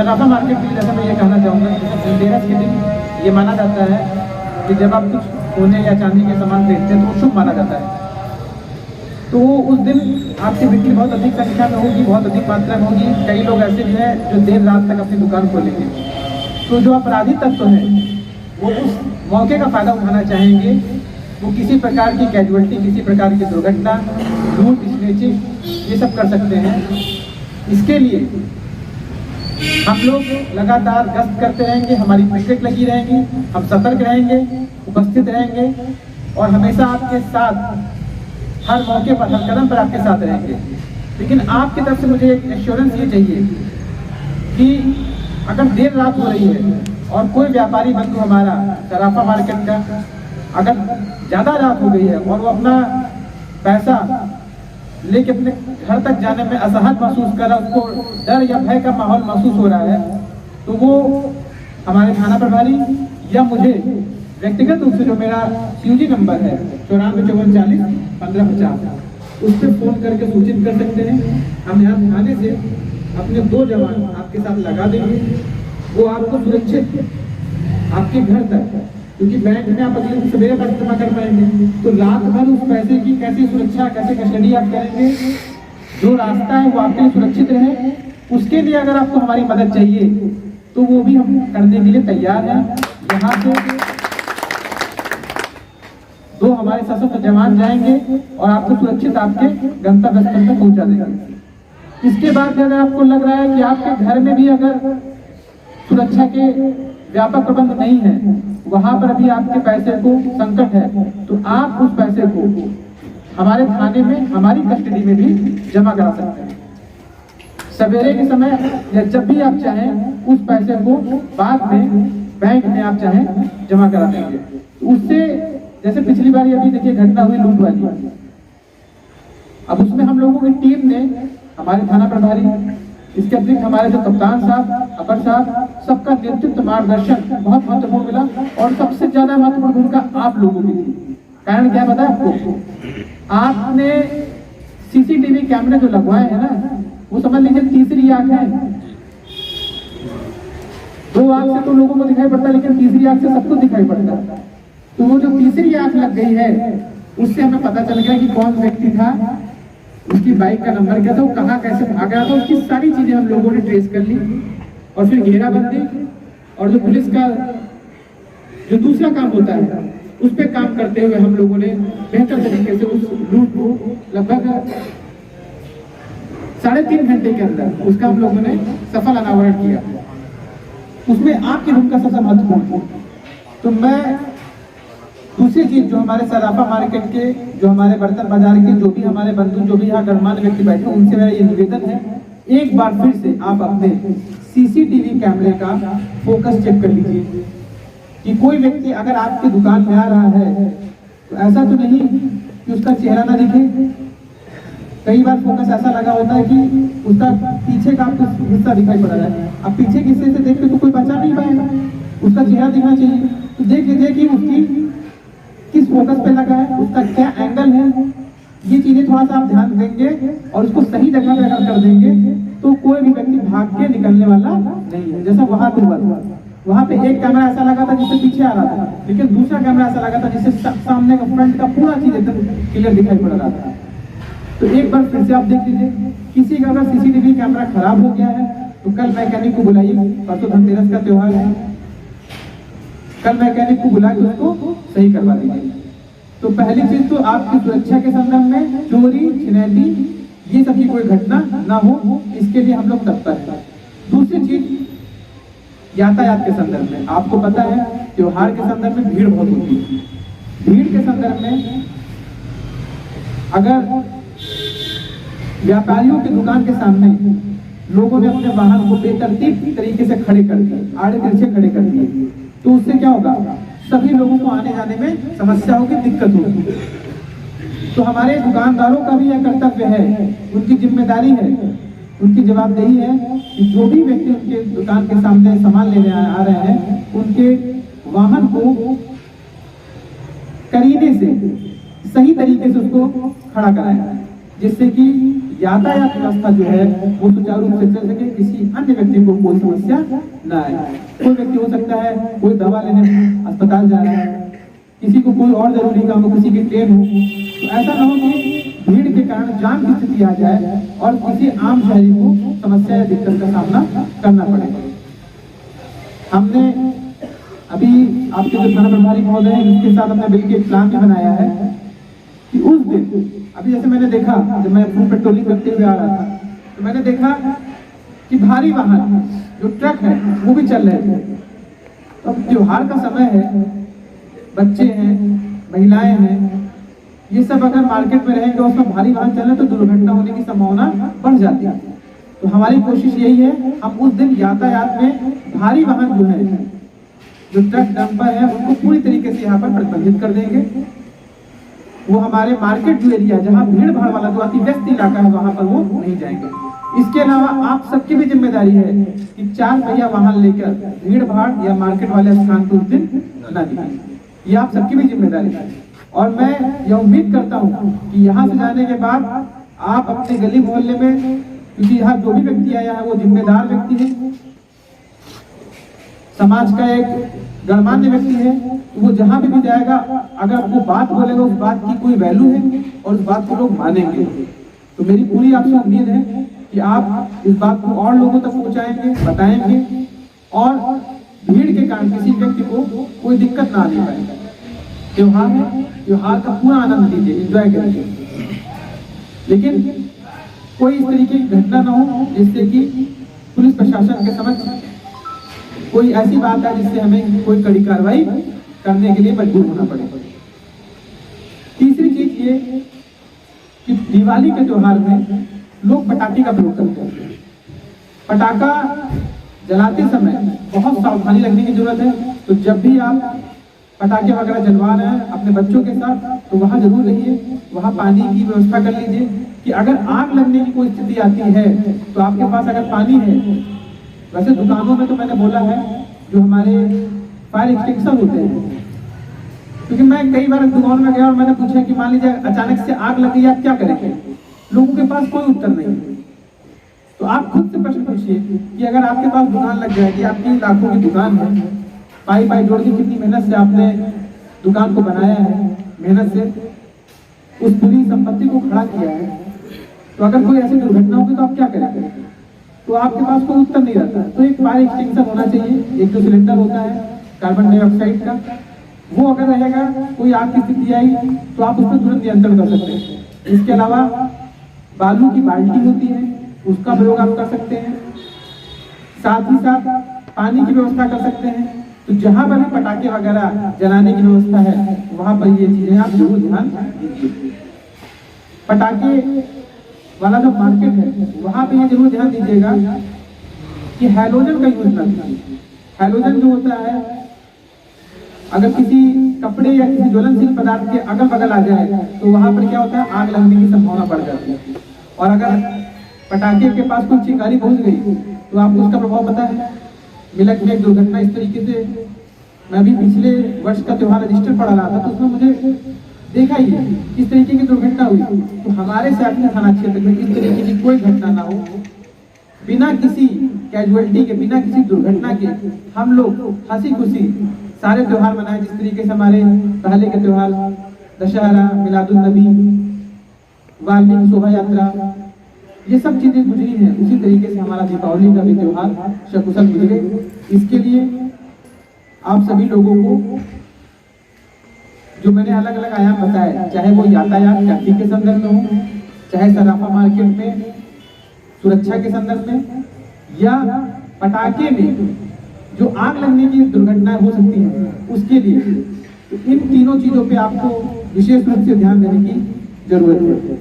सर्राफा market के लिए जैसा मैं ये कहना चाहूँगा, धनतेरस के दिन ये माना जाता है कि जब आप कुछ सोने या चांदी के सामान खरीदते हैं तो वो शुभ माना जाता है। तो उस दिन आपकी बिक्री बहुत अधिक संख्या में होगी, बहुत अधिक मात्रा में होगी। कई लोग ऐसे भी हैं जो देर रात तक अपनी दुकान खोलेंगे। तो जो अपराधी तत्व हैं वो उस मौके का फ़ायदा उठाना चाहेंगे। वो किसी प्रकार की कैजुअलिटी, किसी प्रकार की दुर्घटना, लूट, स्नेचिंग ये सब कर सकते हैं। इसके लिए हम लोग लगातार गश्त करते रहेंगे, हमारी पिकेट लगी रहेंगी, हम सतर्क रहेंगे, उपस्थित रहेंगे और हमेशा आपके साथ हर मौके पर, हर कदम पर आपके साथ रहेंगे। लेकिन आपकी तरफ से मुझे एक एश्योरेंस ये चाहिए कि अगर देर रात हो रही है और कोई व्यापारी बंधु हमारा सर्राफा मार्केट का अगर ज़्यादा रात हो गई है और वो अपना पैसा लेके अपने घर तक जाने में असहज महसूस कर रहा है, उसको डर या भय का माहौल महसूस हो रहा है, तो वो हमारे थाना प्रभारी या मुझे व्यक्तिगत रूप से जो मेरा CUG नंबर है 9454401550 उस पर फ़ोन करके सूचित कर सकते हैं। हम यहाँ थाने से अपने 2 जवान आपके साथ लगा देंगे, वो आपको सुरक्षित आपके घर तक, क्योंकि बैंक में आप अगले दिन सवेरे पैसे जमा कर पाएंगे, तो रात भर उस पैसे की कैसी सुरक्षा, कैसे कस्टडी आप करेंगे, जो रास्ता है वो आपके लिए सुरक्षित रहे। उसके लिए अगर आपको हमारी मदद चाहिए तो वो भी हम करने के लिए तैयार हैं। यहाँ से 2 हमारे सशस्त्र जवान जाएंगे और आपको सुरक्षित आपके गंतव्य स्थल तक पहुँचा देंगे। इसके बाद अगर आपको लग रहा है कि आपके घर में भी अगर सुरक्षा के व्यापक प्रबंध नहीं है, वहां पर भी आपके पैसे को संकट है, तो आप उस पैसे को हमारे थाने में, हमारी कस्टडी में भी जमा करा सकते हैं। सवेरे के समय या जब भी आप चाहें उस पैसे को बाद में बैंक में आप चाहें जमा करा देंगे। उससे जैसे पिछली बार अभी देखिए घटना हुई लूट वाली, अब उसमें हम लोगों की टीम ने, हमारे थाना प्रभारी, इसके अतिरिक्त हमारे जो कप्तान साहब, अपर साहब, सबका नेतृत्व, मार्गदर्शन बहुत महत्वपूर्ण मिला और सबसे ज्यादा महत्वपूर्ण भूमिका आप लोगों की थी। कारण क्या पता है आपको? आपने CCTV कैमरे जो लगवाए हैं ना, वो समझ लीजिए तीसरी आंख है। 2 आंख से तो लोगों को दिखाई पड़ता है, लेकिन तीसरी आंख से सबको दिखाई पड़ता है। तो वो जो तीसरी आंख लग गई है, उससे हमें पता चल गया कि कौन व्यक्ति था, उसकी बाइक का नंबर क्या था, वो कहाँ कैसे भागा था, उसकी सारी चीजें हम लोगों ने ट्रेस कर ली। और फिर घेराबंदी और जो पुलिस का जो दूसरा काम होता है उस पर काम करते हुए हम लोगों ने बेहतर तरीके से उस लूट को लगभग 3.5 घंटे के अंदर उसका हम लोगों ने सफल अनावरण किया। उसमें आपकी भूमिका सबसे महत्वपूर्ण थी। तो मैं दूसरी चीज जो हमारे सर्राफा मार्केट के, जो हमारे बर्तन बाजार के जो भी हमारे बंधु, जो भी यहाँ गणमान्य व्यक्ति बैठे, उनसे मेरा ये निवेदन है, एक बार फिर से आप अपने CCTV कैमरे का फोकस चेक कर लीजिए कि कोई व्यक्ति अगर आपकी दुकान में आ रहा है तो ऐसा तो नहीं कि उसका चेहरा ना दिखे। कई बार फोकस ऐसा लगा होता है कि उसका पीछे का आपको हिस्सा दिखाई पड़ रहा है, अब पीछे के हिस्से से देख के तो कोई बचा नहीं पाएगा, उसका चेहरा दिखना चाहिए। तो देख लीजिए कि उसकी किस फोकस पे लगा है, उसका क्या एंगल है, ये चीजें थोड़ा सा आप ध्यान देंगे और उसको सही जगह पे अगर कर देंगे तो कोई भी व्यक्ति भाग के निकलने वाला नहीं है। जैसा वहां पे हुआ था, वहां पे एक कैमरा ऐसा लगा था जिससे पीछे आ रहा था, लेकिन दूसरा कैमरा ऐसा लगा था जिससे सामने का फ्रंट का पूरा चीज एकदम क्लियर दिखाई पड़ रहा था। तो एक बार फिर से आप देख लीजिए, किसी का अगर CCTV कैमरा खराब हो गया है तो कल मैकेनिक को बुलाइए, परसों धनतेरस का त्योहार है, कल मैकेनिक को बुला के उसको सही करवा दीजिए। तो पहली चीज तो आपकी सुरक्षा के संदर्भ में चोरी, छिनैती, ये सब की कोई घटना ना हो, इसके लिए हम लोग तत्पर हैं। दूसरी चीज यातायात के संदर्भ में, आपको पता है त्योहार के संदर्भ में भीड़ बहुत होती है। भीड़ के संदर्भ में अगर व्यापारियों की दुकान के सामने लोगों ने अपने वाहन को बेतरतीब तरीके से खड़े कर दिए, आड़े तिरछे खड़े कर दिए, तो उससे क्या होगा? सभी लोगों को आने जाने में समस्या होगी, दिक्कत होगी। तो हमारे दुकानदारों का भी यह कर्तव्य है, उनकी जिम्मेदारी है, उनकी जवाबदेही है कि जो भी व्यक्ति उनके दुकान के सामने सामान लेने आ रहे हैं, उनके वाहन को करीने से सही तरीके से उसको खड़ा कराएं। जिससे कि यातायात व्यवस्था जो है वो सुचारू रूप से चल सके, किसी अन्य व्यक्ति को कोई समस्या न आए। कोई व्यक्ति हो सकता है कोई दवा लेने अस्पताल जा रहा है, किसी को कोई और जरूरी काम हो, किसी की ट्रेन हो, तो ऐसा ना हो कि भीड़ के कारण जाम की स्थिति आ जाए और किसी आम शहरी को समस्या या दिक्कत का सामना करना पड़े। हमने अभी आपके जो थाना प्रभारी महोदय हैं उनके साथ हमने मिलकर एक प्लान भी बनाया है कि उस दिन, अभी जैसे मैंने देखा जब मैं फुल पेट्रोलिंग करते हुए आ रहा था तो मैंने देखा कि भारी वाहन जो ट्रक है वो भी चल रहे थे। तो अब त्योहार का समय है, बच्चे हैं, महिलाएं हैं, ये सब अगर मार्केट में रहेंगे उसमें भारी वाहन चल रहे तो दुर्घटना होने की संभावना बढ़ जाती है। तो हमारी कोशिश यही है, हम उस दिन यातायात में भारी वाहन जो है, जो ट्रक डंपर है, उनको पूरी तरीके से यहाँ पर प्रतिबंधित कर देंगे। वो हमारे मार्केट जो एरिया जहाँ भीड़ भाड़ वाला जो अति व्यस्त इलाका है वहां पर वो नहीं जाएंगे। इसके अलावा आप सबकी भी जिम्मेदारी है कि 4 पहिया वाहन लेकर भीड़ भाड़ या मार्केट वाले स्थान पर उस दिन न दिखाएं। ये आप सबकी भी जिम्मेदारी है। और मैं यह उम्मीद करता हूँ कि यहाँ से जाने के बाद आप अपने गली मोहल्ले में, क्योंकि यहाँ जो भी व्यक्ति आया है वो जिम्मेदार व्यक्ति है, समाज का एक गणमान्य व्यक्ति है, तो वो जहां भी जाएगा अगर आपको बात बोलेगा उस बात की कोई वैल्यू है और उस बात को लोग मानेंगे। तो मेरी पूरी आपसे उम्मीद है कि आप इस बात को और लोगों तक पहुंचाएंगे, बताएंगे और भीड़ के कारण किसी व्यक्ति को कोई दिक्कत ना आने पाए। त्योहार है, त्योहार का पूरा आनंद लीजिए, एंजॉय करिए, लेकिन कोई इस तरीके की घटना ना हो जिससे कि पुलिस प्रशासन के समक्ष कोई ऐसी बात है जिससे हमें कोई कड़ी कार्रवाई करने के लिए मजबूर होना पड़े। तीसरी चीज ये कि दिवाली के त्योहार में लोग पटाखे का प्रयोग करते हैं। पटाखा जलाते समय बहुत सावधानी रखने की जरूरत है। तो जब भी आप पटाखे वगैरह जलवा रहे हैं अपने बच्चों के साथ तो वहां जरूर रहिए, वहां पानी की व्यवस्था कर लीजिए कि अगर आग लगने की कोई स्थिति आती है तो आपके पास अगर पानी है, वैसे दुकानों में तो मैंने बोला है जो हमारे फायर एक्सटिंग्विशर होते हैं, क्योंकि मैं कई बार दुकान में गया और मैंने पूछा कि मान लीजिए अचानक से आग लग गई, आप क्या करेंगे? लोगों के पास कोई उत्तर नहीं है। तो आप खुद से प्रश्न पूछिए कि अगर आपके पास दुकान लग जाएगी, आपकी लाखों की दुकान है, पाई पाई जोड़ के कितनी मेहनत से आपने दुकान को बनाया है, मेहनत से उस पूरी संपत्ति को खड़ा किया है, तो अगर कोई ऐसी दुर्घटना होगी तो आप क्या करेंगे? तो आपके पास कोई उत्तर नहीं रहता। तो एक फायर एक्सटिंग्विशर होना चाहिए, एक जो सिलेंडर होता है कार्बन डाइऑक्साइड का, वो अगर रहेगा, कोई आग की स्थिति आई तो आप उस पर तुरंत नियंत्रण कर सकते हैं। इसके अलावा बालू की बाल्टी होती है, उसका प्रयोग आप कर सकते हैं। साथ ही साथ पानी की व्यवस्था कर सकते हैं। तो जहां पर भी पटाखे वगैरह जलाने की व्यवस्था है वहां पर ये चीजें आप जरूर ध्यान दीजिए। पटाखे वाला जो मार्केट है वहां पे ये जरूर ध्यान दीजिएगा कि हैलोजन का यूज ना कीजिए। हैलोजन जो होता है, अगर किसी कपड़े या किसी ज्वलनशील पदार्थ के अगल बगल आ जाए तो वहां पर क्या होता है, आग लगने की संभावना बढ़ जाती है। और अगर पटाखे के पास कोई चिंगारी पहुंच गई तो आपको उसका प्रभाव पता है। मिलक में एक दुर्घटना इस तरीके से, मैं अभी पिछले वर्ष का त्योहार रजिस्टर पढ़ा रहा था तो उसमें मुझे देखा ही है किस तरीके की दुर्घटना हुई। तो हमारे सैफनी थाना क्षेत्र में इस तरीके की कोई घटना ना हो, बिना किसी कैजुअलिटी के, बिना किसी दुर्घटना के हम लोग हंसी खुशी सारे त्योहार मनाए। जिस तरीके से हमारे पहले के त्योहार दशहरा, मिलादुन नबी, वाल्मीकि शोभा यात्रा, ये सब चीजें गुजरी हैं, उसी तरीके से हमारा दीपावली का भी त्योहार सकुशल गुजरे। इसके लिए आप सभी लोगों को जो मैंने अलग अलग आयाम बताए, चाहे वो यातायात ट्रैफिक के संदर्भ में हो, चाहे सराफा मार्केट में सुरक्षा के संदर्भ में, या पटाखे में जो आग लगने की दुर्घटनाएं हो सकती हैं उसके लिए, तो इन तीनों चीजों पे आपको विशेष रूप से ध्यान देने की जरूरत है।